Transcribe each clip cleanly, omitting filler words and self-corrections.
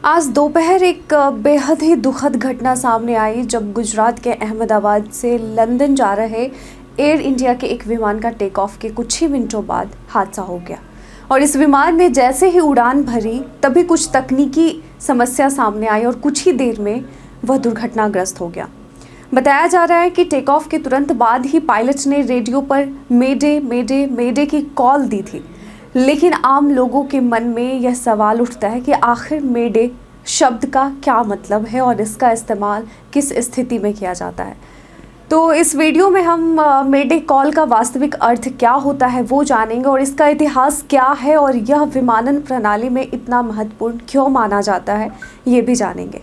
आज दोपहर एक बेहद ही दुखद घटना सामने आई जब गुजरात के अहमदाबाद से लंदन जा रहे एयर इंडिया के एक विमान का टेक ऑफ के कुछ ही मिनटों बाद हादसा हो गया। और इस विमान ने जैसे ही उड़ान भरी तभी कुछ तकनीकी समस्या सामने आई और कुछ ही देर में वह दुर्घटनाग्रस्त हो गया। बताया जा रहा है कि टेक ऑफ के तुरंत बाद ही पायलट ने रेडियो पर मेडे मेडे मेडे की कॉल दी थी, लेकिन आम लोगों के मन में यह सवाल उठता है कि आखिर मेडे शब्द का क्या मतलब है और इसका इस्तेमाल किस स्थिति में किया जाता है। तो इस वीडियो में हम मेडे कॉल का वास्तविक अर्थ क्या होता है वो जानेंगे और इसका इतिहास क्या है और यह विमानन प्रणाली में इतना महत्वपूर्ण क्यों माना जाता है ये भी जानेंगे।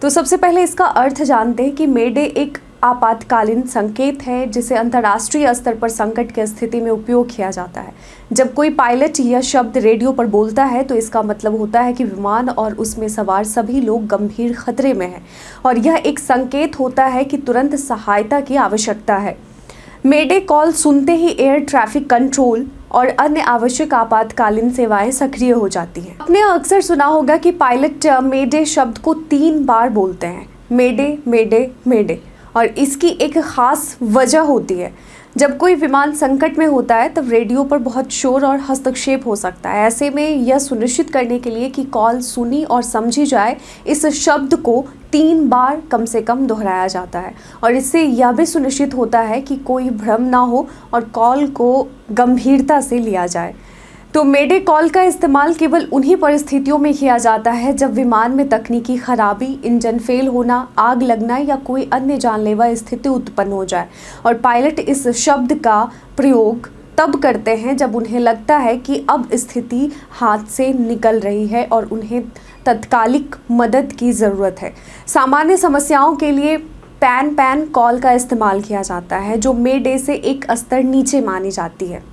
तो सबसे पहले इसका अर्थ जानते हैं कि मेडे एक आपातकालीन संकेत है जिसे अंतर्राष्ट्रीय स्तर पर संकट की स्थिति में उपयोग किया जाता है। जब कोई पायलट यह शब्द रेडियो पर बोलता है तो इसका मतलब होता है कि विमान और उसमें सवार सभी लोग गंभीर खतरे में हैं और यह एक संकेत होता है कि तुरंत सहायता की आवश्यकता है। मेडे कॉल सुनते ही एयर ट्रैफिक कंट्रोल और अन्य आवश्यक आपातकालीन सेवाएं सक्रिय हो जाती हैं। आपने अक्सर सुना होगा कि पायलट मेडे शब्द को 3 बार बोलते हैं, मेडे मेडे मेडे, और इसकी एक खास वजह होती है। जब कोई विमान संकट में होता है तब रेडियो पर बहुत शोर और हस्तक्षेप हो सकता है। ऐसे में यह सुनिश्चित करने के लिए कि कॉल सुनी और समझी जाए, इस शब्द को 3 बार कम से कम दोहराया जाता है और इससे यह भी सुनिश्चित होता है कि कोई भ्रम ना हो और कॉल को गंभीरता से लिया जाए। तो मेडे कॉल का इस्तेमाल केवल उन्हीं परिस्थितियों में किया जाता है जब विमान में तकनीकी खराबी, इंजन फेल होना, आग लगना या कोई अन्य जानलेवा स्थिति उत्पन्न हो जाए और पायलट इस शब्द का प्रयोग तब करते हैं जब उन्हें लगता है कि अब स्थिति हाथ से निकल रही है और उन्हें तत्कालिक मदद की ज़रूरत है। सामान्य समस्याओं के लिए पैन पैन कॉल का इस्तेमाल किया जाता है जो मेडे से एक स्तर नीचे मानी जाती है।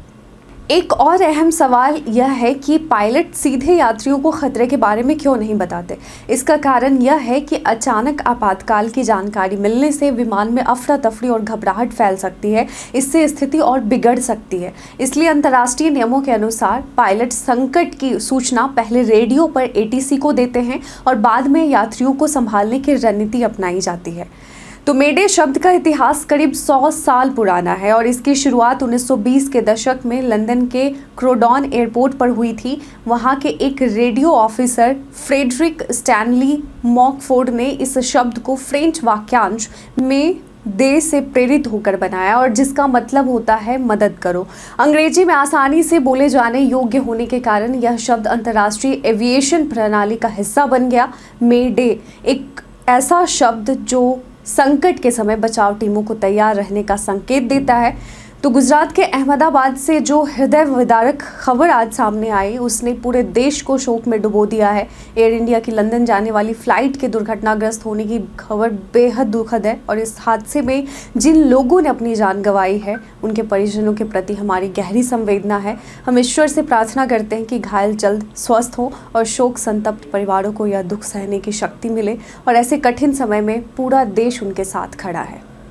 एक और अहम सवाल यह है कि पायलट सीधे यात्रियों को खतरे के बारे में क्यों नहीं बताते। इसका कारण यह है कि अचानक आपातकाल की जानकारी मिलने से विमान में अफरा तफरी और घबराहट फैल सकती है। इससे स्थिति और बिगड़ सकती है। इसलिए अंतर्राष्ट्रीय नियमों के अनुसार पायलट संकट की सूचना पहले रेडियो पर ATC को देते हैं और बाद में यात्रियों को संभालने की रणनीति अपनाई जाती है। तो मेडे शब्द का इतिहास करीब 100 साल पुराना है और इसकी शुरुआत 1920 के दशक में लंदन के क्रोडॉन एयरपोर्ट पर हुई थी। वहां के एक रेडियो ऑफिसर फ्रेडरिक स्टैनली मॉकफोर्ड ने इस शब्द को फ्रेंच वाक्यांश में दे से प्रेरित होकर बनाया और जिसका मतलब होता है मदद करो। अंग्रेजी में आसानी से बोले जाने योग्य होने के कारण यह शब्द अंतर्राष्ट्रीय एविएशन प्रणाली का हिस्सा बन गया। मेडे एक ऐसा शब्द जो संकट के समय बचाव टीमों को तैयार रहने का संकेत देता है। तो गुजरात के अहमदाबाद से जो हृदय विदारक खबर आज सामने आई उसने पूरे देश को शोक में डुबो दिया है। एयर इंडिया की लंदन जाने वाली फ्लाइट के दुर्घटनाग्रस्त होने की खबर बेहद दुखद है और इस हादसे में जिन लोगों ने अपनी जान गंवाई है उनके परिजनों के प्रति हमारी गहरी संवेदना है। हम ईश्वर से प्रार्थना करते हैं कि घायल जल्द स्वस्थ हो और शोक संतप्त परिवारों को यह दुख सहने की शक्ति मिले और ऐसे कठिन समय में पूरा देश उनके साथ खड़ा है।